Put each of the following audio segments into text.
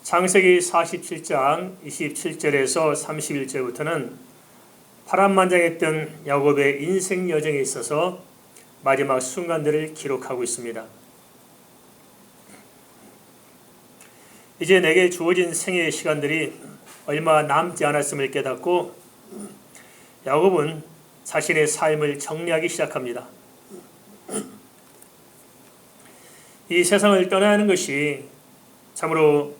창세기 47장 27절에서 31절부터는 파란만장했던 야곱의 인생 여정에 있어서 마지막 순간들을 기록하고 있습니다. 이제 내게 주어진 생애의 시간들이 얼마 남지 않았음을 깨닫고 야곱은 자신의 삶을 정리하기 시작합니다. 이 세상을 떠나야 하는 것이 참으로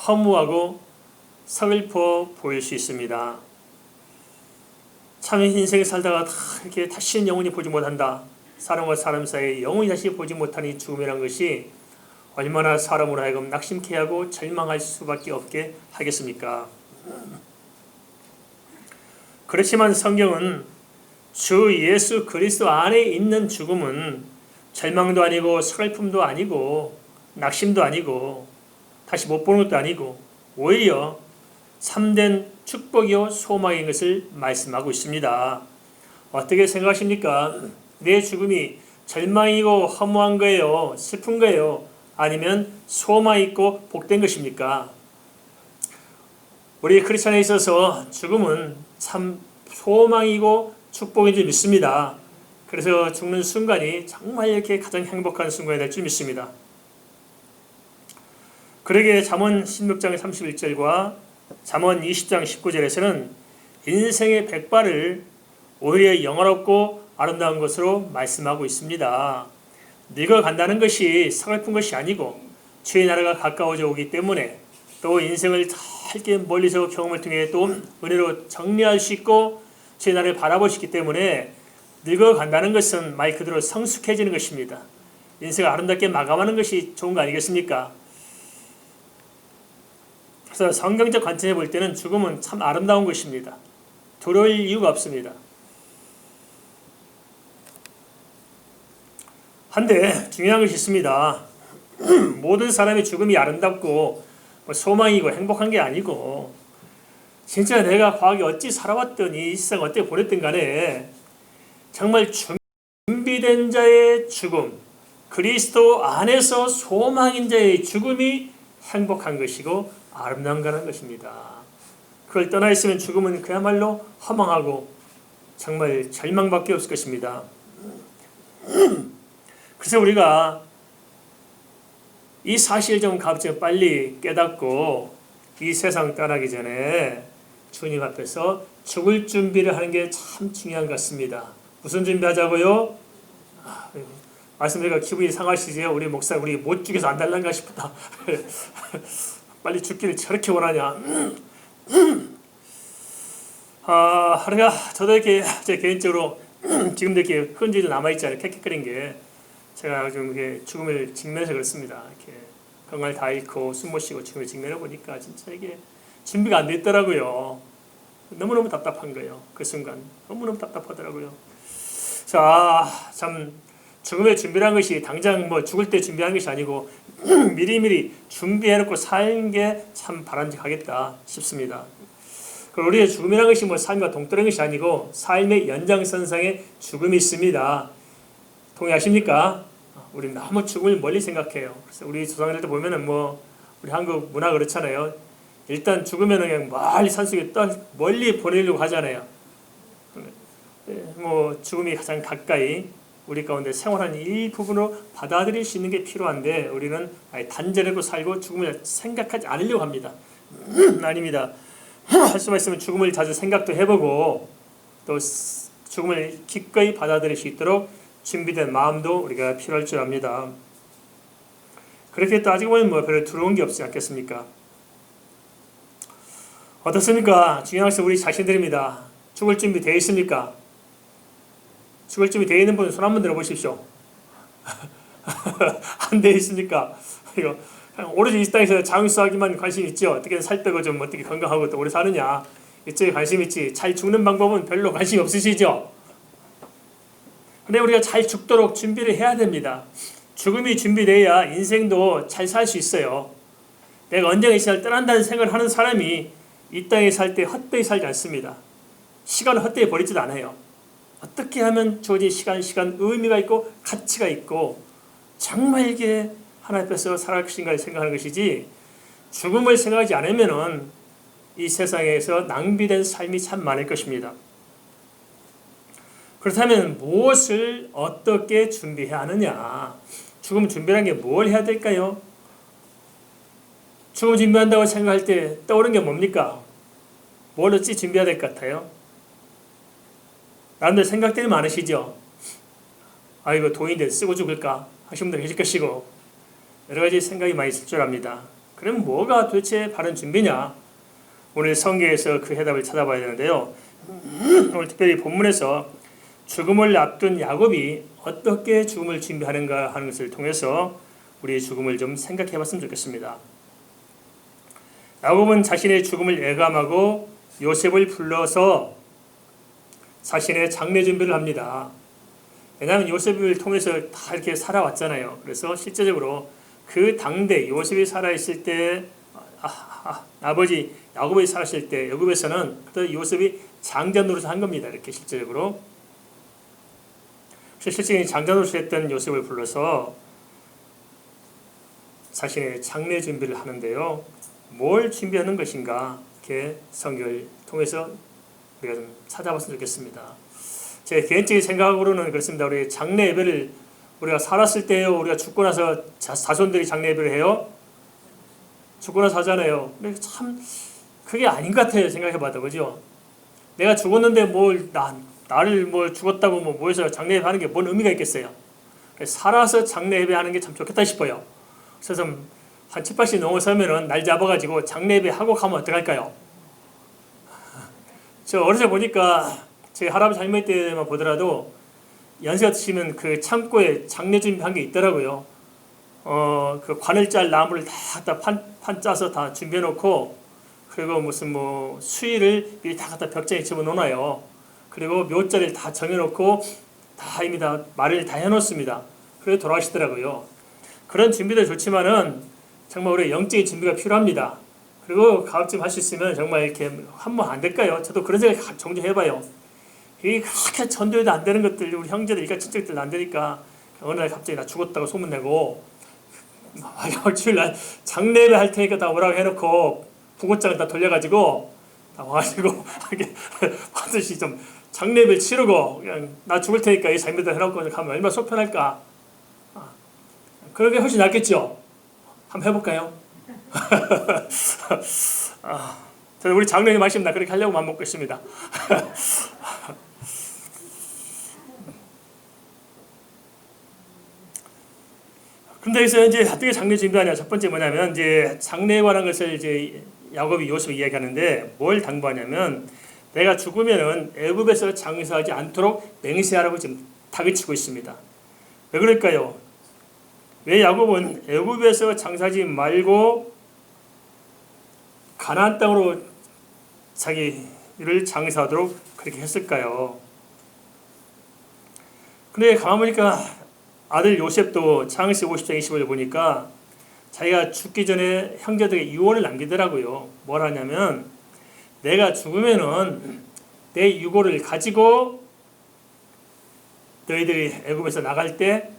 허무하고 서글퍼 보일 수 있습니다. 참 인생에 살다가 이렇게 다시는 영원히 보지 못한다. 사람과 사람 사이에 영원히 다시 보지 못하는 죽음이란 것이 얼마나 사람으로 하여금 낙심케 하고 절망할 수밖에 없게 하겠습니까? 그렇지만 성경은 주 예수 그리스도 안에 있는 죽음은 절망도 아니고 슬픔도 아니고 낙심도 아니고 다시 못 보는 것도 아니고 오히려 참된 축복이요 소망인 것을 말씀하고 있습니다. 어떻게 생각하십니까? 내 죽음이 절망이고 허무한 거예요? 슬픈 거예요? 아니면 소망 있고 복된 것입니까? 우리 크리스천에 있어서 죽음은 참 소망이고 축복인 줄 믿습니다. 그래서 죽는 순간이 정말 이렇게 가장 행복한 순간이 될 줄 믿습니다. 그러기에 잠언 16장 31절과 잠언 20장 19절에서는 인생의 백발을 오히려 영화롭고 아름다운 것으로 말씀하고 있습니다. 늙어간다는 것이 서글픈 것이 아니고 주의 나라가 가까워져 오기 때문에 또 인생을 짧게 멀리서 경험을 통해 또 은혜로 정리할 수 있고 주의 나라를 바라볼 수 있기 때문에 늙어간다는 것은 말 그대로 성숙해지는 것입니다. 인생을 아름답게 마감하는 것이 좋은 거 아니겠습니까? 그래서 성경적 관점에 볼 때는 죽음은 참 아름다운 것입니다. 두려울 이유가 없습니다. 한데 중요한 것이 있습니다. 모든 사람의 죽음이 아름답고 소망이고 행복한 게 아니고 진짜 내가 과거에 어찌 살아왔더니 이 세상 어떻게 보냈든 간에 정말 준비된 자의 죽음, 그리스도 안에서 소망인 자의 죽음이 행복한 것이고 아름다운 거라는 것입니다. 그걸 떠나 있으면 죽음은 그야말로 허망하고 정말 절망밖에 없을 것입니다. 그래서 우리가 이 사실 좀 갑자기 빨리 깨닫고 이 세상 떠나기 전에 주님 앞에서 죽을 준비를 하는 게 참 중요한 것 같습니다. 무슨 준비하자고요? 말씀드리니까 기분이 상하시죠? 우리 목사 우리 못 죽여서 안 달란가 싶다. 빨리 죽기를 저렇게 원하냐? 그러니까 저도 이렇게 제 개인적으로 지금도 이렇게 흔적이 남아있잖아요. 캑캑거린 게 제가 좀 이렇게 죽음을 직면해서 그렇습니다. 이렇게 건강을 다 잃고 숨 못 쉬고 죽음을 직면해 보니까 진짜 이게 준비가 안 돼 있더라고요. 너무너무 답답한 거예요. 그 순간 너무너무 답답하더라고요. 자, 참 죽음의 준비라는 것이 당장 뭐 죽을 때 준비하는 것이 아니고 미리미리 준비해놓고 사는 게 참 바람직하겠다 싶습니다. 그리고 우리의 죽음이라는 것이 뭐 삶과 동떨어진 것이 아니고 삶의 연장선상에 죽음이 있습니다. 동의하십니까? 우리 너무 죽음을 멀리 생각해요. 그래서 우리 조상들도 보면은 뭐 우리 한국 문화 그렇잖아요. 일단 죽으면은 그냥 멀리 산속에 멀리 보내려고 하잖아요. 뭐 죽음이 가장 가까이 우리 가운데 생활하는 일부분으로 받아들일 수 있는 게 필요한데 우리는 아예 단절하고 살고 죽음을 생각하지 않으려고 합니다. 아닙니다. 할 수만 있으면 죽음을 자주 생각도 해보고 또 죽음을 기꺼이 받아들일 수 있도록 준비된 마음도 우리가 필요할 줄 압니다. 그렇게 따지고 보면 뭐 별로 두려운 게 없지 않겠습니까? 어떻습니까? 중요한 것은 우리 자신들입니다. 죽을 준비 되어 있습니까? 죽을 준비 되어 있는 분 손 한번 들어보십시오. 안 되어 있습니까? 이거 오로지 이 땅에서 장수하기만 관심 있죠. 어떻게 살 빼고 좀 어떻게 건강하고 또 오래 사느냐 이쪽에 관심 있지. 잘 죽는 방법은 별로 관심이 없으시죠. 근데 우리가 잘 죽도록 준비를 해야 됩니다. 죽음이 준비돼야 인생도 잘 살 수 있어요. 내가 언젠가 이 세상을 떠난다는 생각을 하는 사람이 이 땅에 살 때 헛되이 살지 않습니다. 시간을 헛되이 버리지도 않아요. 어떻게 하면 주어진 시간 의미가 있고 가치가 있고 정말 이게 하나님 앞에서 살아갈 것인가를 생각하는 것이지 죽음을 생각하지 않으면은 이 세상에서 낭비된 삶이 참 많을 것입니다. 그렇다면 무엇을 어떻게 준비해야 하느냐? 죽음 준비라는 게 뭘 해야 될까요? 죽음 준비한다고 생각할 때 떠오르는 게 뭡니까? 뭘 어찌 준비해야 될 것 같아요? 나름대로 생각들이 많으시죠? 이거 돈인데 쓰고 죽을까? 하시는 분들 계실 것이고 여러 가지 생각이 많이 있을 줄 압니다. 그럼 뭐가 도대체 바른 준비냐? 오늘 성경에서 그 해답을 찾아봐야 되는데요. 오늘 특별히 본문에서 죽음을 앞둔 야곱이 어떻게 죽음을 준비하는가 하는 것을 통해서 우리의 죽음을 좀 생각해 봤으면 좋겠습니다. 야곱은 자신의 죽음을 예감하고 요셉을 불러서 자신의 장례 준비를 합니다. 왜냐하면 요셉을 통해서 다 이렇게 살아왔잖아요. 그래서 실제적으로 그 당대 요셉이 살아있을 때 아버지 야곱이 살았을 때 애굽에서는 그때 요셉이 장자 노릇을 한 겁니다. 이렇게 실제적으로. 실제적인 장자 노릇을 했던 요셉을 불러서 자신의 장례 준비를 하는데요. 뭘 준비하는 것인가? 이렇게 성경을 통해서 우리가 좀 찾아봤으면 좋겠습니다. 제 개인적인 생각으로는 그렇습니다. 우리 장례 예배를 우리가 살았을 때요, 우리가 죽고 나서 자손들이 장례 예배를 해요. 죽고 나서 하잖아요. 근데 참 그게 아닌 것 같아요. 생각해봐도 그죠? 내가 죽었는데 나를 죽었다고 모여서 장례 예배 하는 게 뭔 의미가 있겠어요? 살아서 장례 예배 하는 게 참 좋겠다 싶어요. 그래서 한 7, 80 넘어서면은 날 잡아가지고 장례 예배 하고 가면 어떡할까요? 저 어렸을 때 보니까 제 할아버지 할머니 때만 보더라도 연세가 드시면 그 창고에 장례 준비한 게 있더라고요. 그 관을 짤 나무를 다 판 짜서 다 준비해 놓고, 그리고 무슨 수의를 미리 다 갖다 벽장에 집어 놓아요. 그리고 묘자리를 다 정해 놓고 다 이미 다 마련을 다 해 놓습니다. 그래서 돌아가시더라고요. 그런 준비도 좋지만은 정말 우리 영적인 준비가 필요합니다. 그리고 가급적 할 수 있으면 정말 이렇게 한번 안 될까요? 저도 그런 생각 종종 해봐요. 이게 그렇게 전도해도 안 되는 것들, 우리 형제들, 일가 친척들 안 되니까 어느 날 갑자기 나 죽었다고 소문내고 주일날 장례를 할 테니까 다 오라고 해놓고 부고장을 다 돌려가지고 다 와가지고 반드시 좀 장례를 치르고 그냥 나 죽을 테니까 이 장례들 해놓고 가면 얼마나 속 편할까? 그러게 훨씬 낫겠죠? 한번 해볼까요? 저는 우리 장로님 말씀 나 그렇게 하려고 마음 먹고 있습니다. 근데 여기서 이제 어떻게 장례 준비하냐? 첫 번째 뭐냐면 이제 장례에 관한 것을 이제 야곱이 요셉이 이야기하는데 뭘 당부하냐면 내가 죽으면은 애굽에서 장사하지 않도록 맹세하라고 지금 다그치고 있습니다. 왜 그럴까요? 왜 야곱은 애굽에서 장사하지 말고 가나안 땅으로 자기를 장사하도록 그렇게 했을까요? 근데 가만 보니까 아들 요셉도 창세기 50장 25절 보니까 자기가 죽기 전에 형제들에게 유언을 남기더라고요. 뭘 하냐면 내가 죽으면은 내 유고를 가지고 너희들이 애굽에서 나갈 때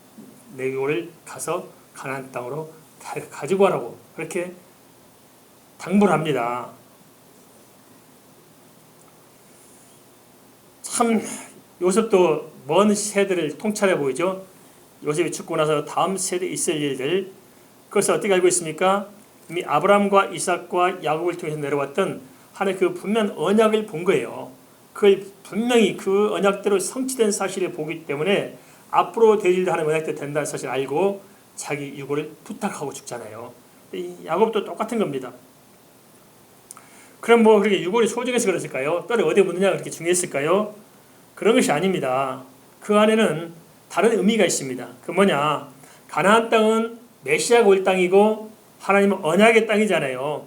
내 유고를 가서 가나안 땅으로 가지고 가라고 그렇게 당부를 합니다. 참 요셉도 먼 세대를 통찰해 보이죠. 요셉이 죽고 나서 다음 세대에 있을 일들, 그것을 어떻게 알고 있습니까? 이미 아브라함과 이삭과 야곱을 통해서 내려왔던 하나의 그 분명 언약을 본 거예요. 그걸 분명히 그 언약대로 성취된 사실을 보기 때문에 앞으로 될 일도 하나의 언약대로 된다는 사실을 알고 자기 유고를 부탁하고 죽잖아요. 이 야곱도 똑같은 겁니다. 그럼 그렇게 유골이 소중해서 그랬을까요? 뼈를 어디에 묻느냐가 그렇게 중요했을까요? 그런 것이 아닙니다. 그 안에는 다른 의미가 있습니다. 그 뭐냐? 가나안 땅은 메시아가 올 땅이고 하나님은 언약의 땅이잖아요.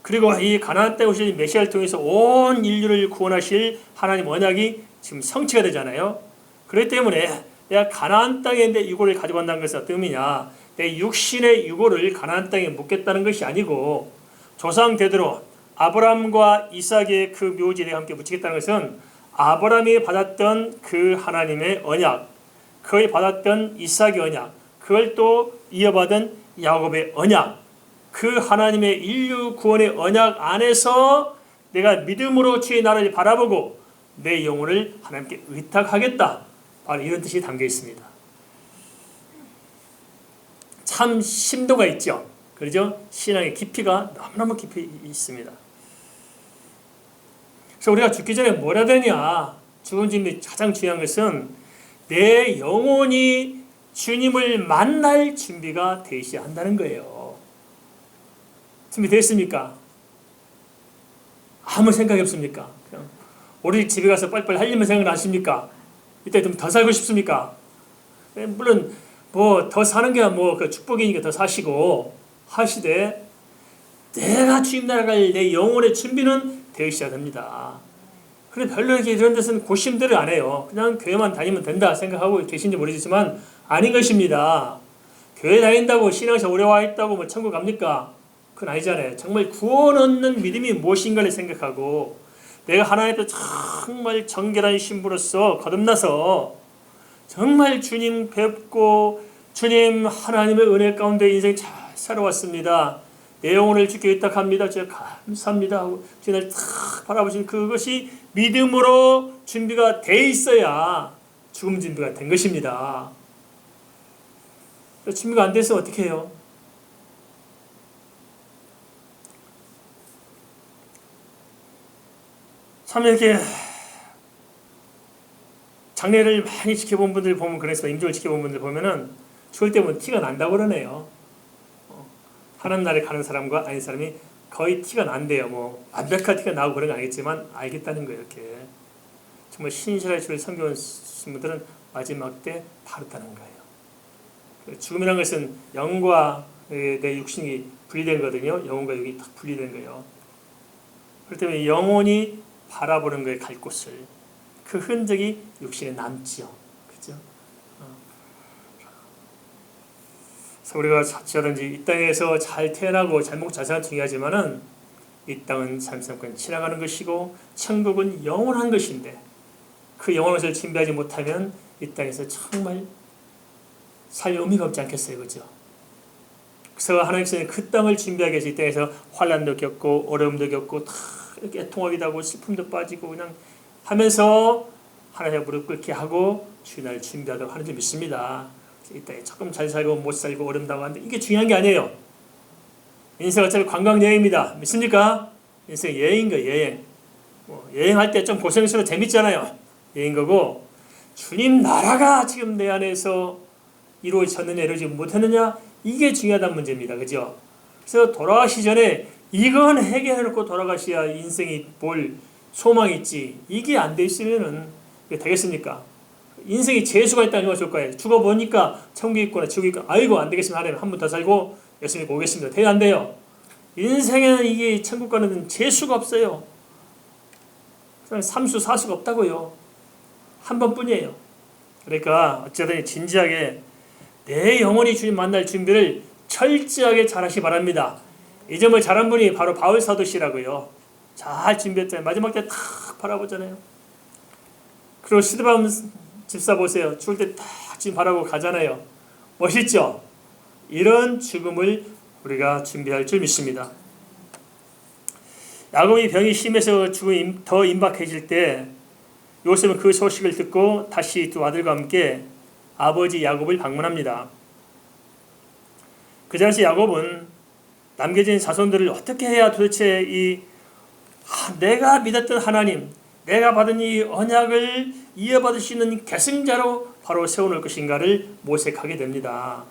그리고 이 가나안 땅에 오실 메시아를 통해서 온 인류를 구원하실 하나님 언약이 지금 성취가 되잖아요. 그렇기 때문에 내가 가나안 땅에 내 유골을 가지고 간다는 것은 어떤 의미냐? 내 육신의 유골을 가나안 땅에 묻겠다는 것이 아니고 조상 대대로 아브라함과 이삭의 그 묘지에 함께 묻히겠다는 것은 아브라함이 받았던 그 하나님의 언약, 그의 받았던 이삭의 언약, 그걸 또 이어받은 야곱의 언약, 그 하나님의 인류 구원의 언약 안에서 내가 믿음으로 주의 나라를 바라보고 내 영혼을 하나님께 의탁하겠다. 바로 이런 뜻이 담겨 있습니다. 참 심도가 있죠. 그렇죠? 신앙의 깊이가 너무너무 깊이 있습니다. 그래서 우리가 죽기 전에 뭘 해야 되냐? 죽은 주님이 가장 중요한 것은 내 영혼이 주님을 만날 준비가 되어야 한다는 거예요. 준비됐습니까? 아무 생각이 없습니까? 그냥 우리 집에 가서 빨리빨리 할 일만 생각나십니까? 이때 좀 더 살고 싶습니까? 물론 뭐 더 사는 게 뭐 그 축복이니까 더 사시고 하시되 내가 주님 나라 갈 내 영혼의 준비는 되어야 됩니다. 그래 별로 이렇게 이런 데서는 고심들을 안 해요. 그냥 교회만 다니면 된다 생각하고 계신지 모르겠지만 아닌 것입니다. 교회 다닌다고 신앙에서 오래 와 있다고 뭐 천국 갑니까? 그건 아니잖아요. 정말 구원 얻는 믿음이 무엇인가를 생각하고 내가 하나님 앞에 정말 정결한 신부로서 거듭나서 정말 주님 뵙고 주님 하나님의 은혜 가운데 인생 잘 살아왔습니다. 내 영혼을 주께 의탁합니다. 제가 감사합니다 하고 주님을 탁 바라보시는 그것이 믿음으로 준비가 돼 있어야 죽음 준비가 된 것입니다. 준비가 안 돼서 어떻게 해요? 참 이렇게 장례를 많이 지켜본 분들 보면 그래서 임종을 지켜본 분들 보면은 죽을 때 보면 티가 난다고 그러네요. 하나님 나라에 가는 사람과 아닌 사람이 거의 티가 난대요. 뭐 완벽한 티가 나고 그런 건 아니겠지만 알겠다는 거예요. 이렇게 정말 신실하게 주를 섬겨오신 분들은 마지막 때 바르다는 거예요. 죽음이라는 것은 영과 내 육신이 분리된 거거든요. 영혼과 육이 딱 분리된 거예요. 그렇기 때문에 영혼이 바라보는 거에 갈 곳을 그 흔적이 육신에 남지요. 그죠? 그래서 우리가 자취하든지 이 땅에서 잘 태어나고 잘 먹고 잘 사는 중요하지만은 이 땅은 잠깐 지나가는 것이고 천국은 영원한 것인데 그 영원한 것을 준비하지 못하면 이 땅에서 정말 살 의미가 없지 않겠어요. 그죠? 그래서 하나님께서는 그 땅을 준비하기 위해서 이 땅에서 환난도 겪고 어려움도 겪고 다 이렇게 애통하기도 하고 슬픔도 빠지고 그냥 하면서 하나님의 무릎 꿇게 하고 주의 날을 준비하도록 하는 줄 믿습니다. 이 땅에 조금 잘 살고 못 살고 어렵다고 하는데 이게 중요한 게 아니에요. 인생 어차피 관광 여행입니다. 믿습니까? 인생 여행인 거예요. 여행. 여행할 때 좀 고생스러워 재밌잖아요. 여행 거고 주님 나라가 지금 내 안에서 이루어졌느냐 이루어지지 못했느냐 이게 중요하다는 문제입니다. 그죠? 그래서 돌아가시 전에 이건 해결해놓고 돌아가셔야 인생이 볼 소망이 있지. 이게 안 돼 있으면은 되겠습니까? 인생이 재수가 있다는 걸 줄 거예요. 죽어보니까 천국이 있구나 지옥이 있구나. 아이고 안 되겠으면 하나님 한 번 더 살고 열심히 오겠습니다. 돼야 안 돼요. 인생에는 이게 천국 가는 재수가 없어요. 삼수 사수가 없다고요. 한 번뿐이에요. 그러니까 어쨌든 진지하게 내 영혼이 주님 만날 준비를 철저하게 잘하시 바랍니다. 이 점을 잘한 분이 바로 바울 사도시라고요. 잘 준비했잖아요. 마지막 때 탁 바라보잖아요. 그리고 스데반 집사 보세요. 죽을 때 딱 지금 바라보고 가잖아요. 멋있죠? 이런 죽음을 우리가 준비할 줄 믿습니다. 야곱이 병이 심해서 죽음이 더 임박해질 때 요셉은 그 소식을 듣고 다시 두 아들과 함께 아버지 야곱을 방문합니다. 그 당시 야곱은 남겨진 자손들을 어떻게 해야 도대체 내가 믿었던 하나님, 내가 받은 이 언약을 이어받을 수 있는 계승자로 바로 세워놓을 것인가를 모색하게 됩니다.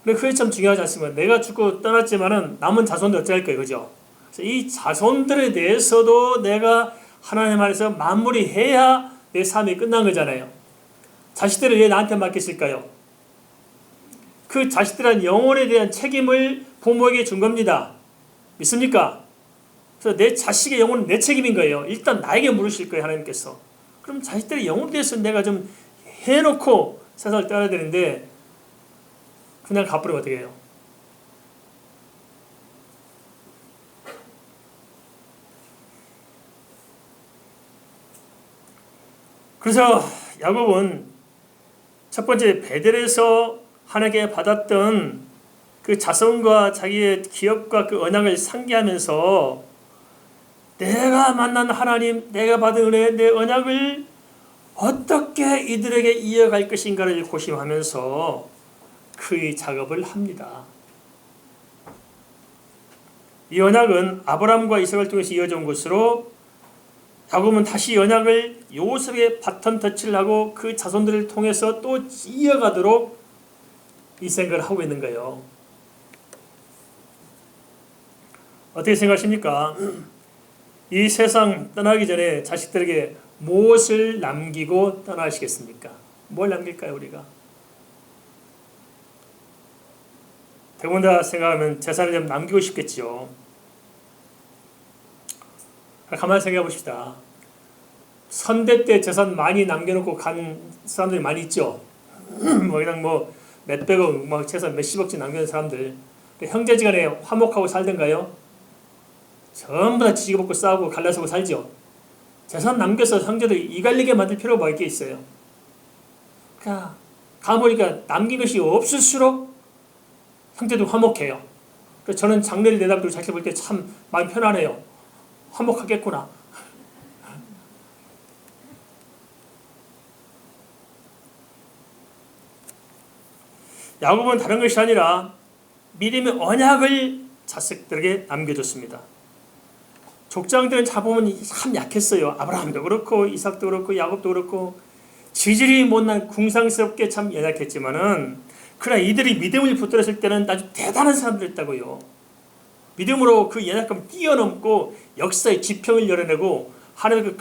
근데 그게 참 중요하지 않습니까? 내가 죽고 떠났지만은 남은 자손들 어떻게 할 거예요, 그죠? 그래서 이 자손들에 대해서도 내가 하나님 안에서 마무리해야 내 삶이 끝난 거잖아요. 자식들을 왜 나한테 맡겼을까요? 그 자식들한 영혼에 대한 책임을 부모에게 준 겁니다. 믿습니까? 그래서 내 자식의 영혼은 내 책임인 거예요. 일단 나에게 물으실 거예요, 하나님께서. 그럼 자식들의 영혼에 대해서 내가 좀 해놓고 세상을 떠나야 되는데 그냥 가버리면 어떻게 해요? 그래서 야곱은 첫 번째 베델에서 하나님께 받았던 그 자손과 자기의 기업과 그 언약을 상기하면서 내가 만난 하나님, 내가 받은 은혜, 내 언약을 어떻게 이들에게 이어갈 것인가를 고심하면서 그 작업을 합니다. 이 언약은 아브라함과 이삭을 통해서 이어져 온 것으로 야곱은 다시 언약을 요셉의 바턴 터치를 하고 그 자손들을 통해서 또 이어가도록 이 생각을 하고 있는 거예요. 어떻게 생각하십니까? 이 세상 떠나기 전에 자식들에게 무엇을 남기고 떠나시겠습니까? 뭘 남길까요, 우리가? 대부분 생각하면 재산을 좀 남기고 싶겠지요. 가만히 생각해 봅시다. 선대 때 재산 많이 남겨놓고 간 사람들이 많이 있죠. 그냥 몇백억, 재산 몇십억씩 남겨놓은 사람들. 형제지간에 화목하고 살던가요? 전부 다 지지고 싸우고 갈라서고 살죠. 재산 남겨서 형제들 이갈리게 만들 필요가 뭐가 있어요. 그러니까 가보니까 남긴 것이 없을수록 형제도 화목해요. 그래서 저는 장래를 내다보고 자식 볼 때 참 마음 편안해요. 화목하겠구나. 야곱은 다른 것이 아니라 믿음의 언약을 자식들에게 남겨줬습니다. 족장들은 자보면 참 약했어요. 아브라함도 그렇고 이삭도 그렇고 야곱도 그렇고 지질이 못난 궁상스럽게 참 연약했지만은 그러나 이들이 믿음을 붙들었을 때는 아주 대단한 사람들이었다고요. 믿음으로 그 연약함을 뛰어넘고 역사의 지평을 열어내고 하나님의 그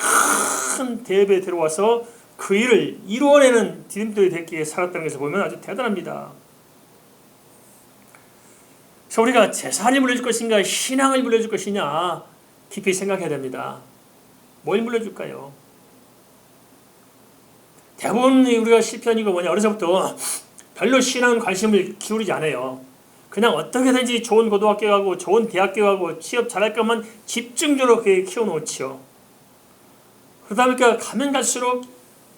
큰 대업에 들어와서 그 일을 이루어내는 디딤돌이 됐기에 살았다는 것을 보면 아주 대단합니다. 그래서 우리가 재산이 물려줄 것인가 신앙을 물려줄 것이냐 깊이 생각해야 됩니다. 뭘 물려줄까요? 대부분 우리가 실패한 이유가 뭐냐, 어려서부터 별로 신앙 관심을 기울이지 않아요. 그냥 어떻게든지 좋은 고등학교 가고 좋은 대학교 가고 취업 잘할 것만 집중적으로 그렇게 키워놓지요. 그러다 보니까 가면 갈수록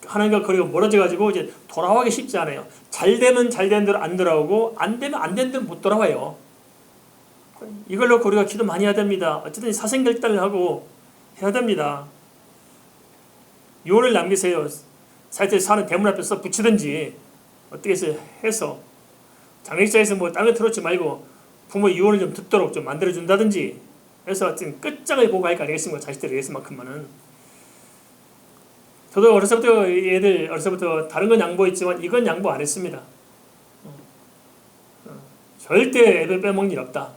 하나님과 거리가 멀어져가지고 이제 돌아오기 쉽지 않아요. 잘 되면 잘 되는 대로 안 돌아오고 안 되면 안 되는 대로 못 돌아와요. 이걸로 우리가 기도 많이 해야 됩니다. 어쨌든 사생결단을 하고 해야 됩니다. 유언을 남기세요. 사실 사는 대문 앞에서 붙이든지 어떻게 해서 장례식장에서 딴 거 틀어놓지 말고 부모의 유언을 좀 듣도록 좀 만들어준다든지 해서 어쨌든 끝장을 보고 할 거 아니겠습니까? 자식들을 위해서만큼만은. 저도 어려서부터 다른 건 양보했지만 이건 양보 안 했습니다. 절대 애들 빼먹는 일 없다.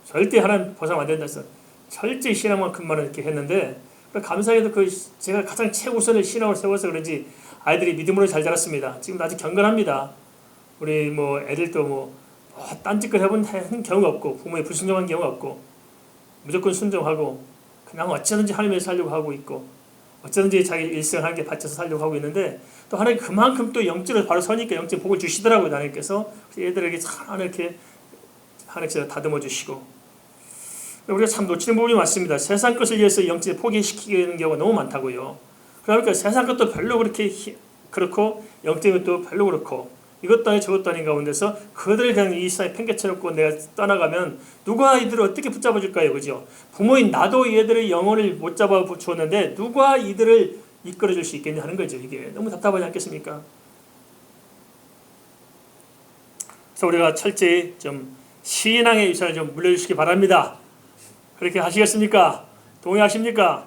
절대 하나님 보상 안 된다 해서 철저히 신앙만큼만은 이렇게 했는데 감사하게도 제가 가장 최우선을 신앙을 세워서 그런지 아이들이 믿음으로 잘 자랐습니다. 지금 아직 경건합니다. 우리 애들도 딴짓걸 해본 경우가 없고 부모의 불순종한 경우가 없고 무조건 순종하고 그냥 어쩌든지 하나님에서 살려고 하고 있고 어쩌든지 자기 일생을 하나님께 바쳐서 살려고 하고 있는데 또 하나님 그만큼 또 영적으로 바로 서니까 영적 복을 주시더라고요. 하나님께서 애들에게 참 이렇게 하나님께서 다듬어 주시고 우리가 참 놓치는 부분이 많습니다. 세상 것을 위해서 영적으로 포기시키는 경우가 너무 많다고요. 그러니까 세상 것도 별로 그렇게 그렇고 영적인 것도 별로 그렇고 이것도 아니 저것도 아닌 가운데서 그들을 그냥 이 세상에 팽개쳐놓고 내가 떠나가면 누가 이들을 어떻게 붙잡아 줄까요? 그죠? 부모인 나도 얘들의 영혼을 못 잡아 주었는데 누가 이들을 이끌어 줄 수 있겠냐 하는 거죠. 이게 너무 답답하지 않겠습니까? 그래서 우리가 철저히 좀 신앙의 유산을 좀 물려주시기 바랍니다. 그렇게 하시겠습니까? 동의하십니까?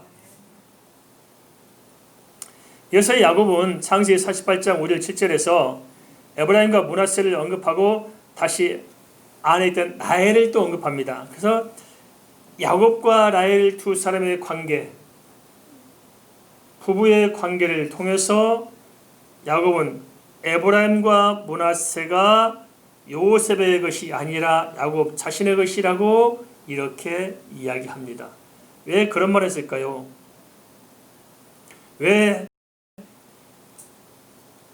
이어서 야곱은 창세기 48장 5절 7절에서 에브라임과 므낫세를 언급하고 다시 안에 있던 라헬을 또 언급합니다. 그래서 야곱과 라헬 두 사람의 관계, 부부의 관계를 통해서 야곱은 에브라임과 므낫세가 요셉의 것이 아니라 야곱 자신의 것이라고 이렇게 이야기합니다. 왜 그런 말을 했을까요? 왜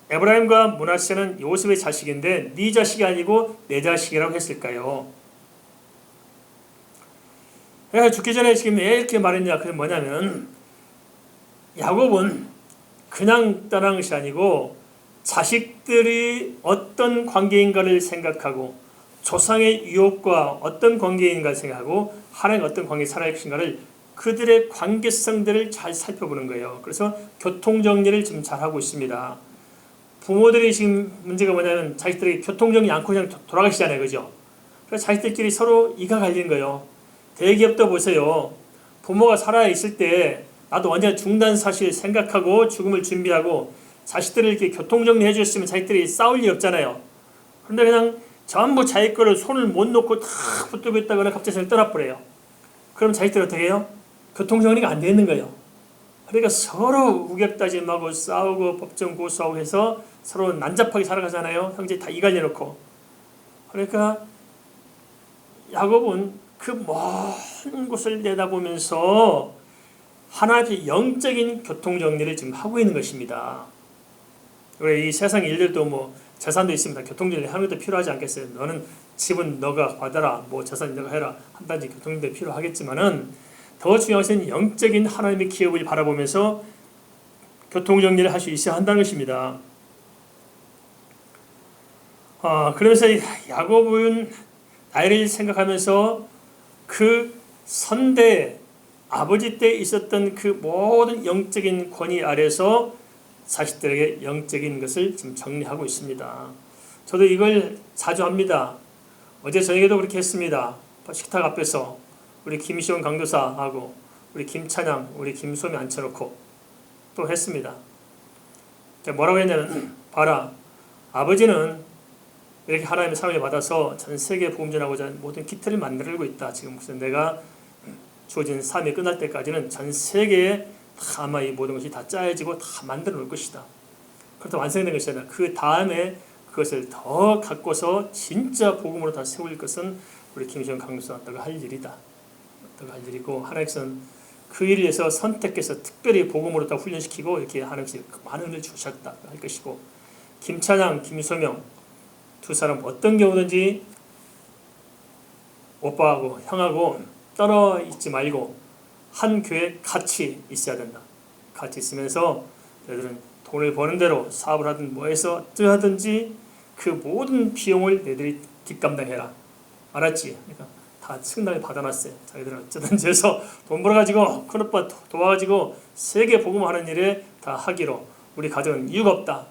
에브라임과 므낫세는 요셉의 자식인데 네 자식이 아니고 내 자식이라고 했을까요? 내가 죽기 전에 지금 왜 이렇게 말했냐? 그게 뭐냐면 야곱은 그냥 떠난 것이 아니고 자식들이 어떤 관계인가를 생각하고 조상의 유업과 어떤 관계인가 생각하고 하나님과 어떤 관계에 살아갈 것인가를 그들의 관계성들을 잘 살펴보는 거예요. 그래서 교통정리를 지금 잘하고 있습니다. 부모들이 지금 문제가 뭐냐면 자식들이 교통정리 않고 그냥 돌아가시잖아요. 그죠? 그래서 자식들끼리 서로 이가 갈리는 거예요. 대기업도 보세요. 부모가 살아있을 때 나도 언제나 중단 사실 생각하고 죽음을 준비하고 자식들을 이렇게 교통정리 해줬으면 자식들이 싸울 일 없잖아요. 그런데 그냥 전부 자기 거를 손을 못 놓고 다 붙들고 있다거나 갑자기 떠나버려요. 그럼 자식들 어떻게 해요? 교통정리가 안 되는 거예요. 그러니까 서로 우격다짐하고 싸우고 법정 고소하고 해서 서로 난잡하게 살아가잖아요. 형제 다 이갈려놓고. 그러니까 야곱은 그 먼 곳을 내다보면서 하나의 영적인 교통정리를 지금 하고 있는 것입니다. 이 세상 일들도 뭐 재산도 있습니다. 교통정리 하는 것도 필요하지 않겠어요? 너는 집은 너가 받아라, 뭐 재산 너가 해라 한다든지 교통정리 필요하겠지만은 더 중요한 것은 영적인 하나님의 기업을 바라보면서 교통정리를 할 수 있어야 한다는 것입니다. 그러면서 야곱은 나이를 생각하면서 그 선대 아버지 때 있었던 그 모든 영적인 권위 아래서 자식들에게 영적인 것을 지금 정리하고 있습니다. 저도 이걸 자주 합니다. 어제 저녁에도 그렇게 했습니다. 식탁 앞에서 우리 김시원 강도사하고 우리 김찬양, 우리 김소미 앉혀놓고 또 했습니다. 뭐라고 했냐면 봐라, 아버지는 이렇게 하나님의 사랑을 받아서 전 세계 복음 전하고자 모든 기틀을 만들고 있다. 지금 무슨 내가 주어진 삶이 끝날 때까지는 전 세계에 다 아마 이 모든 것이 다 짜여지고 다 만들어 놓을 것이다. 그렇다 완성된 것이 아니라 그 다음에 그것을 더 갖고서 진짜 복음으로 다 세울 것은 우리 김시원 강도사가 할 일이다. 할 일이고 하나님께서는 그 일을 위해서 선택해서 특별히 복음으로 다 훈련시키고 이렇게 하나님께서 많은 은혜를 주셨다 할 것이고 김찬양, 김소명 두 사람 어떤 경우든지 오빠하고 형하고 떨어 있지 말고 한 교회에 같이 있어야 된다. 같이 있으면서 너희들은 돈을 버는 대로 사업을 하든 뭐 해서 어떠하든지 그 모든 비용을 너희들이 뒷감당해라. 알았지? 그러니까 다 승낙을 받아놨어요. 자기들은 어쩌든지 해서 돈 벌어가지고 큰오빠 도와가지고 세계 복음하는 일에 다 하기로 우리 가정은 이유가 없다.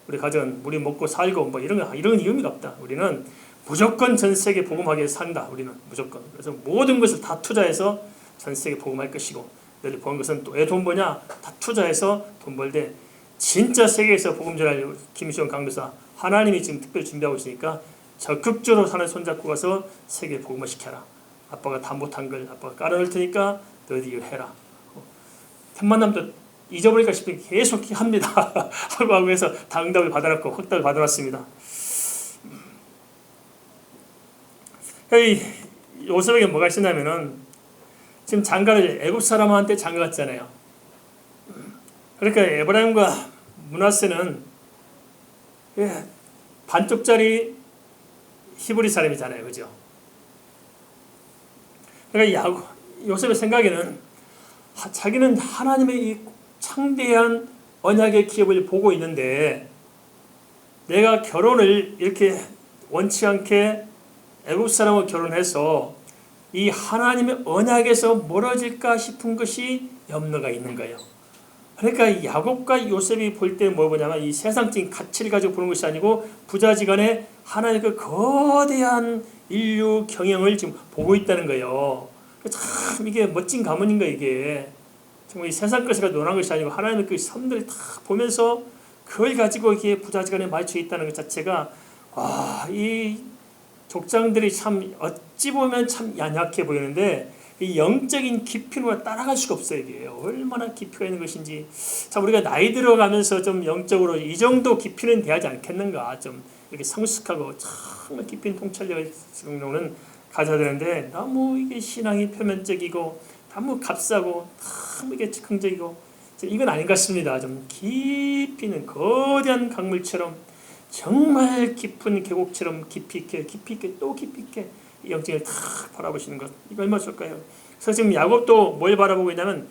우리 가정은 우리 먹고 살고 뭐 이런 의미가 없다. 우리는 무조건 전 세계 복음하게 산다. 우리는 무조건. 그래서 모든 것을 다 투자해서 전 세계 복음할 것이고 너희 번 것은 또 왜 돈 버냐? 다 투자해서 돈 벌되 진짜 세계에서 복음 전할 김시원 강도사 하나님이 지금 특별히 준비하고 있으니까 적극적으로 하나님 손잡고 가서 세계 복음을 시켜라. 아빠가 다 못한 걸 아빠가 깔아놓을 테니까 너희들이 이걸 해라. 템만남도 잊어버릴까 싶으면 계속 합니다. 하고 해서 다 응답을 받아놨고 확답을 받아놨습니다. 요셉에게 뭐가 있었냐면은 지금 장가를 애굽 사람한테 장가 갔잖아요. 그러니까 에브라임과 므낫세는 반쪽짜리 히브리 사람이잖아요. 그죠? 그러니까 요셉의 생각에는 자기는 하나님의 이 창대한 언약의 기업을 보고 있는데 내가 결혼을 이렇게 원치 않게 애굽 사람과 결혼해서 이 하나님의 언약에서 멀어질까 싶은 것이 염려가 있는 거예요. 그러니까 야곱과 요셉이 볼 때 뭐 보냐면 이 세상적인 가치를 가지고 보는 것이 아니고 부자지간에 하나님의 그 거대한 인류 경영을 지금 보고 있다는 거예요. 참 이게 멋진 가문인 거예요. 이게 정말 이 세상 것이 논한 것이 아니고 하나님의 그 섬들을 다 보면서 그걸 가지고 이게 부자지간에 맞춰 있다는 것 자체가 이 족장들이 참 어찌 보면 참 연약해 보이는데 이 영적인 깊이로 따라갈 수가 없어요. 이게 얼마나 깊이가 있는 것인지. 자, 우리가 나이 들어가면서 좀 영적으로 이 정도 깊이는 돼야지 않겠는가. 좀 이렇게 성숙하고 정말 깊은 통찰력을 정도는 가져야 되는데 너무 이게 신앙이 표면적이고 너무 값싸고 너무 이게 즉흥적이고 이건 아닌 것 같습니다. 좀 깊이 있는 거대한 강물처럼 정말 깊은 계곡처럼 깊이 있게 또 깊이 있게 영적을 다 바라보시는 것, 이거 얼마나 좋을까요? 그래서 지금 야곱도 뭘 바라보고 있냐면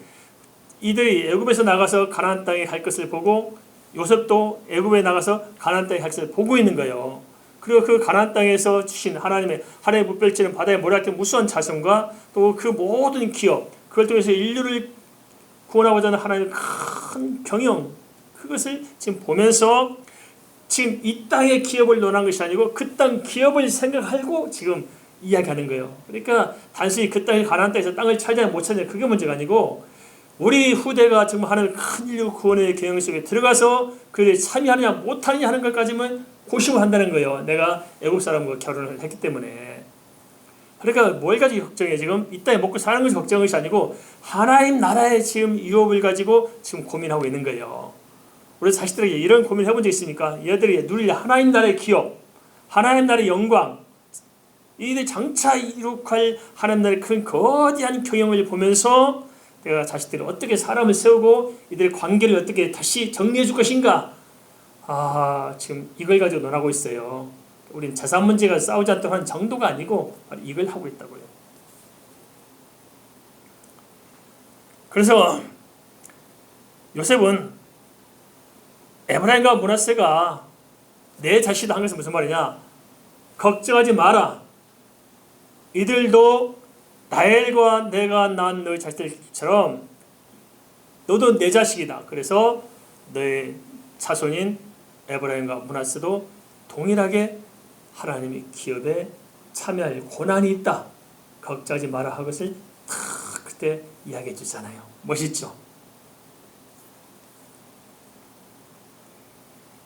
이들이 애굽에서 나가서 가나안 땅에 갈 것을 보고 요셉도 애굽에 나가서 가나안 땅에 갈 것을 보고 있는 거예요. 그리고 그 가나안 땅에서 주신 하나님의 무별치는 바다의 모래 같은 무수한 자손과 또 그 모든 기업, 그걸 통해서 인류를 구원하고자 하는 하나님의 큰 경영, 그것을 지금 보면서 지금 이 땅의 기업을 논한 것이 아니고 그 땅 기업을 생각하고 지금 이야기하는 거예요. 그러니까 단순히 그 땅의 가나안 땅에서 땅을 차지하냐 못 차지하냐 그게 문제가 아니고 우리 후대가 정말 하나님 큰 인류 구원의 경영 속에 들어가서 그를 참여하느냐 못하느냐 하는 것까지만 고심을 한다는 거예요. 내가 애국 사람과 결혼을 했기 때문에. 그러니까 뭘 가지고 걱정해? 지금 이 땅에 먹고 사는 것이 걱정한 것이 아니고 하나님 나라의 지금 유업을 가지고 지금 고민하고 있는 거예요. 우리 자식들에게 이런 고민을 해본 적 있습니까? 얘들이 누릴 하나님 나라의 기업, 하나님 나라의 영광, 이들 장차 이룩할 하나님 나라의 큰 거대한 경영을 보면서 내가 자식들이 어떻게 사람을 세우고 이들의 관계를 어떻게 다시 정리해 줄 것인가? 지금 이걸 가지고 논하고 있어요. 우린 재산 문제가 싸우지 않도록 하는 정도가 아니고 이걸 하고 있다고요. 그래서 요셉은 에브라임과 므낫세가 내 자식이다 한 것은 무슨 말이냐? 걱정하지 마라. 이들도 라헬과 내가 낳은 너희 자식들처럼 너도 내 자식이다. 그래서 너의 자손인 에브라임과 므낫세도 동일하게 하나님의 기업에 참여할 고난이 있다. 걱정하지 마라 할 것을 다 그때 이야기해 주잖아요. 멋있죠?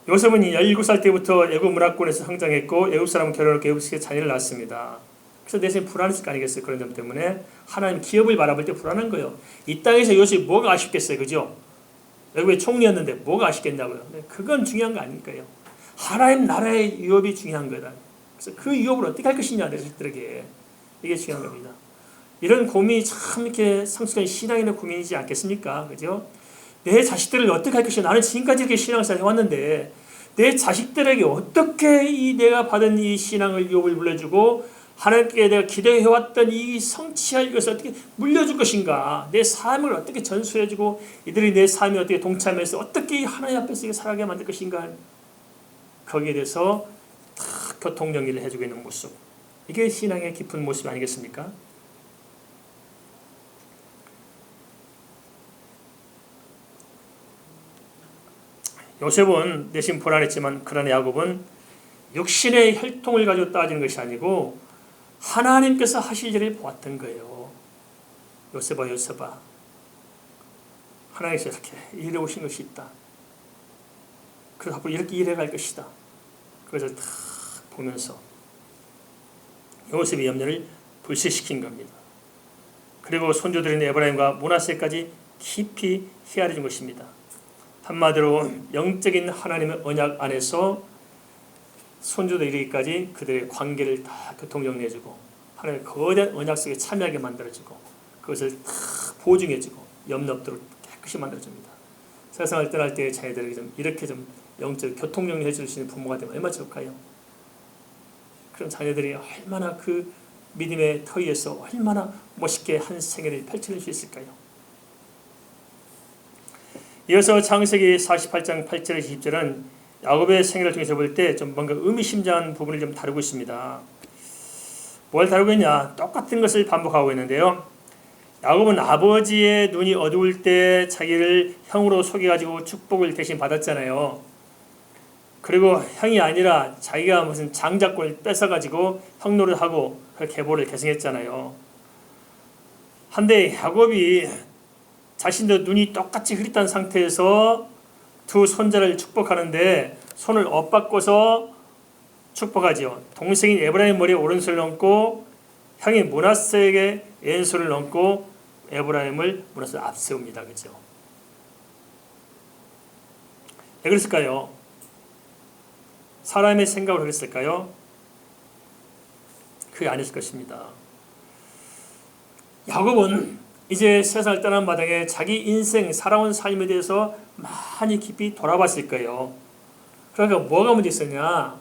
요셉은 17살 때부터 애굽 문화권에서 성장했고 애굽 사람은 결혼했고 애굽식의 자녀를 낳았습니다. 그래서 내생이 불안했을 거 아니겠어요. 그런 점 때문에 하나님 기업을 바라볼 때 불안한 거예요. 이 땅에서 요셉이 뭐가 아쉽겠어요. 그죠? 애굽의 총리였는데 뭐가 아쉽겠냐고요. 그건 중요한 거 아닐까요? 하나님 나라의 유업이 중요한 거다. 그래서 그 유업을 어떻게 할 것이냐 내 자식들에게 이게 중요한 겁니다. 이런 고민이 참 이렇게 성숙한 신앙인의 고민이지 않겠습니까? 그죠? 내 자식들을 어떻게 할 것이냐. 나는 지금까지 이렇게 신앙생활 해왔는데 내 자식들에게 어떻게 이 내가 받은 이 신앙을 유업을 물려주고 하나님께 내가 기대해왔던 이 성취할 것을 어떻게 물려줄 것인가. 내 삶을 어떻게 전수해주고 이들이 내 삶에 어떻게 동참해서 어떻게 하나님 앞에서 살아가게 만들 것인가. 거기에 대해서 다 교통정리를 해주고 있는 모습. 이게 신앙의 깊은 모습 아니겠습니까? 요셉은 내심 불안했지만 그러나 야곱은 육신의 혈통을 가지고 따지는 것이 아니고 하나님께서 하실 일을 보았던 거예요. 요셉아 하나님께서 이렇게 일해 오신 것이 있다. 그래서 앞으로 이렇게 일해갈 것이다. 그것을 다 보면서 요셉의 염려를 불식시킨 겁니다. 그리고 손주들인 에브라임과 므낫세까지 깊이 헤아려 준 것입니다. 한마디로 영적인 하나님의 언약 안에서 손주들 이르기까지 그들의 관계를 다 교통정리해주고 하나님의 거대한 언약 속에 참여하게 만들어주고 그것을 다 보증해주고 염려 없도록 깨끗이 만들어줍니다. 세상을 떠날 때의 자녀들에게 좀 이렇게 좀 영적 교통정리해 줄 수 있는 부모가 되면 얼마나 좋을까요? 그런 자녀들이 얼마나 그 믿음의 터 위에서 얼마나 멋있게 한 생애를 펼쳐낼 수 있을까요? 이어서 창세기 48장 8절에서 10절은 야곱의 생애를 통해서 볼 때 좀 뭔가 의미심장한 부분을 좀 다루고 있습니다. 뭘 다루고 있냐? 똑같은 것을 반복하고 있는데요. 야곱은 아버지의 눈이 어두울 때 자기를 형으로 속여가지고 축복을 대신 받았잖아요. 그리고 형이 아니라 자기가 무슨 장자권을 뺏어가지고 형 노릇하고 그 계보를 계승했잖아요. 한데 야곱이 자신도 눈이 똑같이 흐릿한 상태에서 두 손자를 축복하는데 손을 엇바꿔서 축복하지요. 동생인 에브라임 머리에 오른손을 얹고 형이 므낫세에게 왼손을 얹고 에브라임을 므낫세를 앞세웁니다. 그죠? 왜 그랬을까요? 사람의 생각으로 그랬을까요? 그게 아니었을 것입니다. 야곱은 이제 세상을 떠난 마당에 자기 인생 살아온 삶에 대해서 많이 깊이 돌아봤을 거예요. 그러니까 뭐가 문제 있었냐?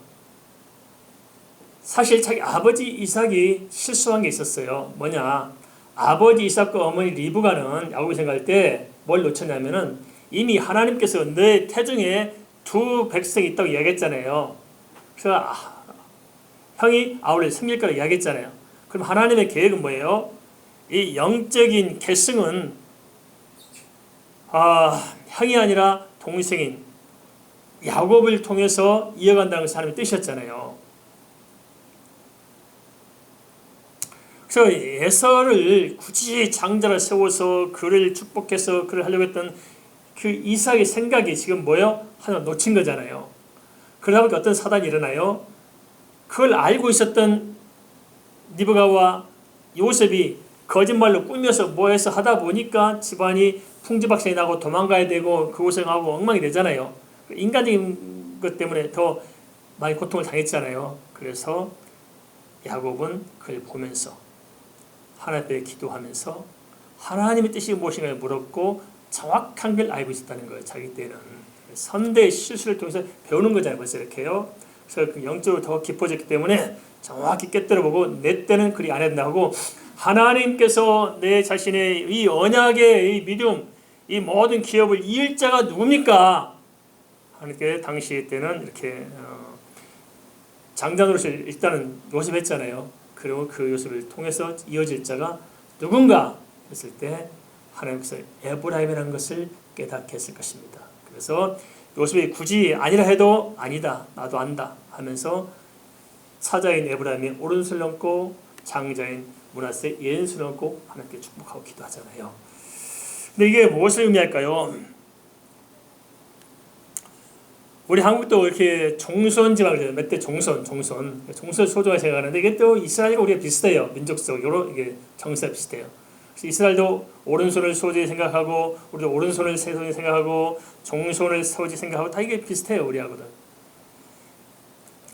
사실 자기 아버지 이삭이 실수한 게 있었어요. 뭐냐? 아버지 이삭과 어머니 리브가는 야곱이 생각할 때 뭘 놓쳤냐면은 이미 하나님께서 너의 태중에 두 백성이 있다고 이야기했잖아요. 그래서 형이 아울러 생길 거라고 이야기했잖아요. 그럼 하나님의 계획은 뭐예요? 이 영적인 계승은 형이 아니라 동생인 야곱을 통해서 이어간다는 것이 하나님의 뜻이었잖아요. 그래서 에서를 굳이 장자를 세워서 그를 축복해서 그를 하려고 했던 그 이삭의 생각이 지금 뭐예요? 하나 놓친 거잖아요. 그러다 보니까 어떤 사단이 일어나요? 그걸 알고 있었던 리브가와 요셉이 거짓말로 꾸며서 뭐해서 하다 보니까 집안이 풍지박산이 나고 도망가야 되고 그곳에 가고 엉망이 되잖아요. 인간적인 것 때문에 더 많이 고통을 당했잖아요. 그래서 야곱은 그걸 보면서 하나님 앞에 기도하면서 하나님의 뜻이 무엇인가 물었고 정확한 걸 알고 있었다는 거예요. 자기 때는 선대의 실수를 통해서 배우는 거잖아요. 벌써 이렇게요. 그래서 그 영적으로 더 깊어졌기 때문에 정확히 깨뜨려보고 내 때는 그리 안 한다고 하나님께서 내 자신의 이 언약의 이 믿음, 이 모든 기업을 이을 자가 누굽니까? 하나님께 당시 때는 이렇게 장자노릇 일단은 요셉 했잖아요. 그리고 그 요셉을 통해서 이어질 자가 누군가 했을 때 하나님께서 에브라임이라는 것을 깨닫게 했을 것입니다. 그래서 요셉이 굳이 아니라 해도 아니다 나도 안다 하면서 사자인 에브라임이 오른손을 얹고 장자인 므낫세 왼손을 얹고 하나님께 축복하고 기도하잖아요. 근데 이게 무엇을 의미할까요? 우리 한국도 이렇게 종손지방을 해요. 몇 대 종손 소중하게 생각하는데 이게 또 이스라엘과 우리가 비슷해요. 민족적으로 이게 정세가 비슷해요. 그래서 이스라엘도 오른손을 소중히 생각하고 우리도 오른손을 소중히 생각하고 종손을 소중히 생각하고 다 이게 비슷해요. 우리하고는.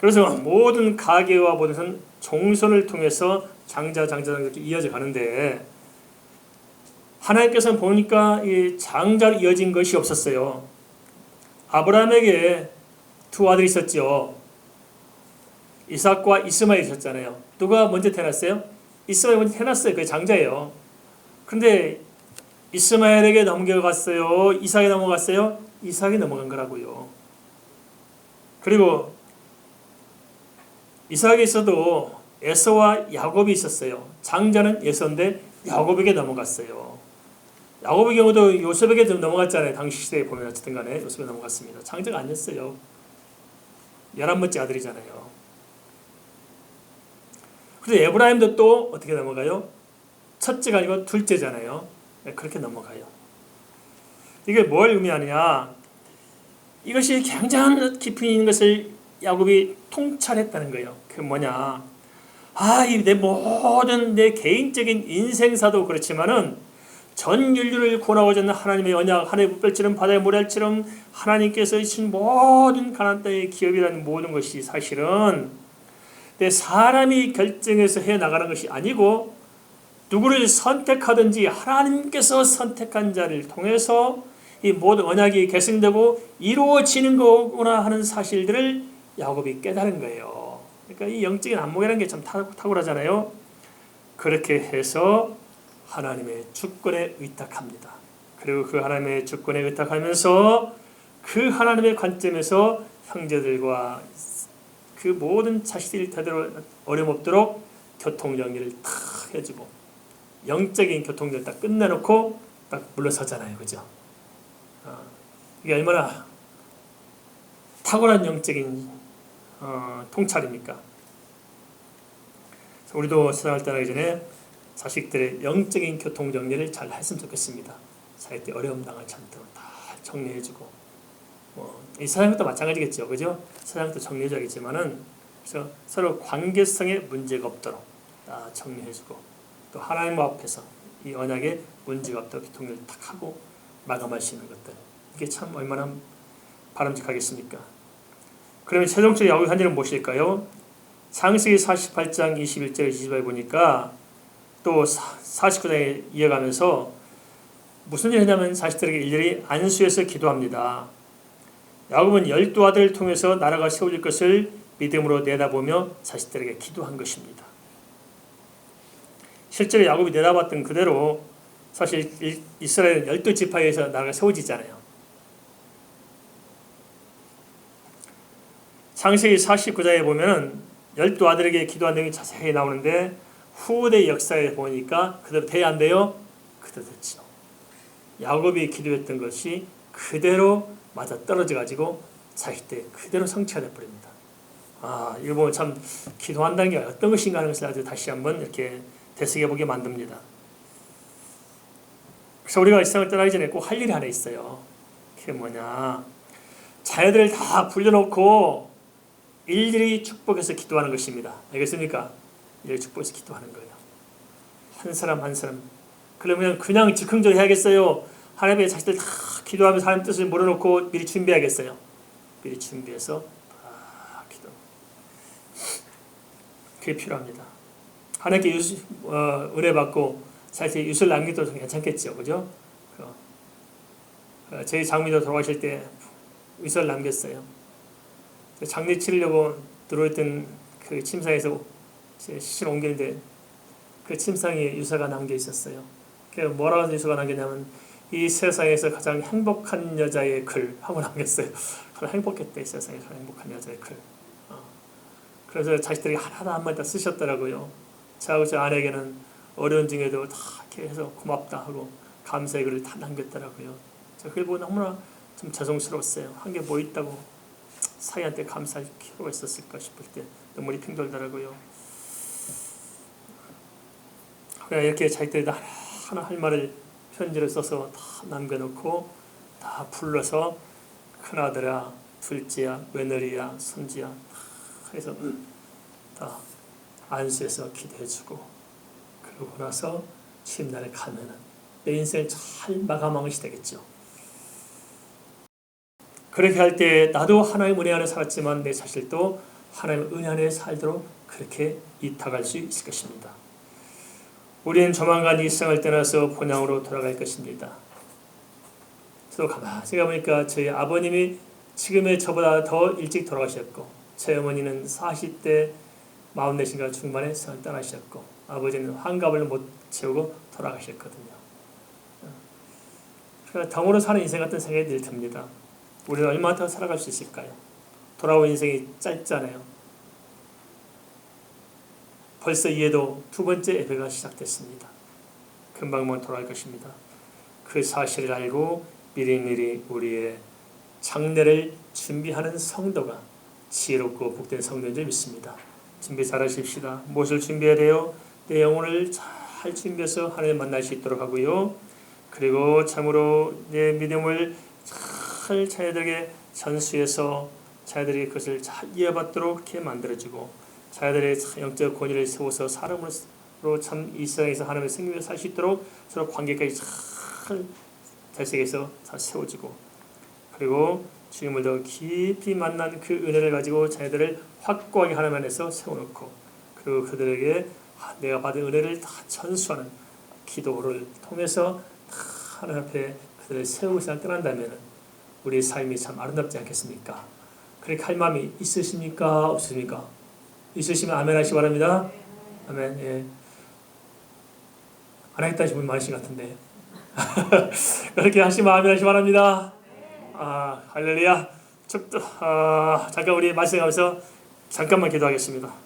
그래서 모든 가계와 모든 것은 종손을 통해서 장자 이렇게 이어져 가는데 하나님께서는 보니까 이 장자로 이어진 것이 없었어요. 아브라함에게 두 아들이 있었죠. 이삭과 이스마엘이 있었잖아요. 누가 먼저 태어났어요? 이스마엘이 먼저 태어났어요. 그게 장자예요. 그런데 이스마엘에게 넘겨갔어요? 이삭에 넘어갔어요? 이삭이 넘어간 거라고요. 그리고 이삭에 있어도 에서와 야곱이 있었어요. 장자는 에서인데 야곱에게 넘어갔어요. 야곱의 경우도 요셉에게 좀 넘어갔잖아요. 당시 시대에 보면 어쨌든 간에 요셉에 넘어갔습니다. 장자가 아니었어요. 11번째 아들이잖아요. 그래서 에브라임도 또 어떻게 넘어가요? 첫째가 아니고 둘째잖아요. 그렇게 넘어가요. 이게 뭘 의미하느냐? 이것이 굉장한 깊이 있는 것을 야곱이 통찰했다는 거예요. 그게 뭐냐? 내 모든 내 개인적인 인생사도 그렇지만은 전 인류를 구원하고자 하는 하나님의 언약, 하늘의 붓별처럼 바다의 모래알처럼 하나님께서 주신 모든 가나안 땅의 기업이라는 모든 것이 사실은 내 사람이 결정해서 해나가는 것이 아니고 누구를 선택하든지 하나님께서 선택한 자를 통해서 이 모든 언약이 계승되고 이루어지는 거구나 하는 사실들을 야곱이 깨달은 거예요. 그러니까 이 영적인 안목이라는 게 참 탁월하잖아요. 그렇게 해서 하나님의 주권에 의탁합니다. 그리고 그 하나님의 주권에 의탁하면서 그 하나님의 관점에서 형제들과 그 모든 자식들이 되도록 어려움 없도록 교통정리를 탁 해주고 영적인 교통정리를 딱 끝내놓고 딱 물러서잖아요. 그죠? 이게 얼마나 탁월한 영적인 통찰입니까? 우리도 세상을 떠나기 전에 자식들의 영적인 교통정리를 잘 했으면 좋겠습니다. 살 때 어려움 당하지 않도록 다 정리해주고 이 세상도 마찬가지겠죠. 그죠? 세상도 정리해줘야겠지만은 그래서 서로 관계성에 문제가 없도록 다 정리해주고 또 하나님 앞에서 이 언약에 문제가 없도록 교통을 탁 하고 마감할 수 있는 것들 이게 참 얼마나 바람직하겠습니까? 그러면 최종적인 야곱의 한일은 무엇일까요? 창세기 48장 21절 22절 보니까 또 49장에 이어가면서 무슨 일을 했냐면 자식들에게 일일이 안수해서 기도합니다. 야곱은 12아들을 통해서 나라가 세워질 것을 믿음으로 내다보며 자식들에게 기도한 것입니다. 실제로 야곱이 내다봤던 그대로 사실 이스라엘은 12지파에서 나라가 세워지잖아요. 창세기 49장에 보면 12 아들에게 기도한 내용이 자세히 나오는데 후대 역사에 보니까 그대로 돼야 안 돼요? 그대로 됐죠. 야곱이 기도했던 것이 그대로 맞아 떨어져 가지고 자식 때 그대로 성취가 돼버립니다. 이거 보면 참 기도한다는 게 어떤 것인가 하는 것을 아주 다시 한번 이렇게 되새겨보게 만듭니다. 그래서 우리가 이 세상을 떠나기 전에 꼭 할 일이 하나 있어요. 그게 뭐냐, 자녀들을 다 불려놓고 일일이 축복해서 기도하는 것입니다. 알겠습니까? 일일이 축복해서 기도하는 거예요. 한 사람 한 사람. 그러면 그냥 즉흥적으로 해야겠어요? 하나님의 자식들 다 기도하면서 하나님 뜻을 몰아놓고 미리 준비해야겠어요? 미리 준비해서 기도. 그게 필요합니다. 하나님께 은혜 받고 자식이 유술 남기도 괜찮겠죠, 그죠? 저희 장미도 돌아가실 때 유설 남겼어요. 장례 치르려고 들어왔던 그 침상에서 시신 옮기는데 그 침상에 유서가 남겨 있었어요. 그래서 뭐라고 유서가 남겼냐면 이 세상에서 가장 행복한 여자의 글 하고 남겼어요. 행복했대, 이 세상에서 가장 행복한 여자의 글. 그래서 자식들이 하나도 한마디 다 쓰셨더라고요. 저하고 저 아내에게는 어려운 중에도 다 이렇게 해서 고맙다 하고 감사의 글을 다 남겼더라고요. 저 그걸 보고 너무나 좀 죄송스러웠어요. 한 게 뭐 있다고 사이한테 감사할 필요가 있었을까 싶을 때 눈물이 핑 돌더라고요. 그냥 이렇게 자기들이 하나 할 말을 편지를 써서 다 남겨놓고 다 불러서 큰아들아, 둘째야, 며느리야, 손주야 다 해서 다 안수해서 기도해주고, 그러고 나서 취임날에 가면은 내 인생을 잘 마감한 것이 되겠죠. 그렇게 할 때 나도 하나님의 은혜 안에 살았지만 내 자식도 하나님의 은혜 안에 살도록 그렇게 이탁할 수 있을 것입니다. 우리는 조만간 이 세상을 떠나서 본향으로 돌아갈 것입니다. 저도 가만히 생각해보니까 저희 아버님이 지금의 저보다 더 일찍 돌아가셨고, 제 어머니는 40대 44인가 중반에 세상을 떠나셨고, 아버지는 환갑을 못 채우고 돌아가셨거든요. 그러니까 덩으로 사는 인생 같은 생각이 늘 듭니다. 우리는 얼마나 더 살아갈 수 있을까요? 돌아온 인생이 짧잖아요. 벌써 이에도 두 번째 예배가 시작됐습니다. 금방만 돌아갈 것입니다. 그 사실을 알고 미리미리 우리의 장례를 준비하는 성도가 지혜롭고 복된 성도인 줄 믿습니다. 준비 잘 하십시다. 무엇을 준비해야 돼요? 내 영혼을 잘 준비해서 하나님 만날 수 있도록 하고요. 그리고 참으로 내 믿음을 잘 자녀들에게 전수해서 자녀들이 그것을 잘 이어받도록 이렇게 만들어주고, 자녀들의 영적 권위를 세워서 사람으로 참 이 세상에서 하나님의 생명을 살 수 있도록 서로 관계까지 잘 대책에서 잘 세워주고, 그리고 주님을 더 깊이 만난 그 은혜를 가지고 자녀들을 확고하게 하나님 안에서 세워놓고, 그리고 그들에게 내가 받은 은혜를 다 전수하는 기도를 통해서 하나님 앞에 그들을 세우고 세상 떠난다면 우리의 삶이 참 아름답지 않겠습니까? 그렇게 할 마음이 있으십니까? 없으십니까? 있으시면 아멘 하시기 바랍니다. 아멘. 예. 안 하겠다는 분이 많으신 것 같은데 그렇게 하시면 아멘 하시기 바랍니다. 할렐루야. 잠깐 우리 말씀하면서 잠깐만 기도하겠습니다.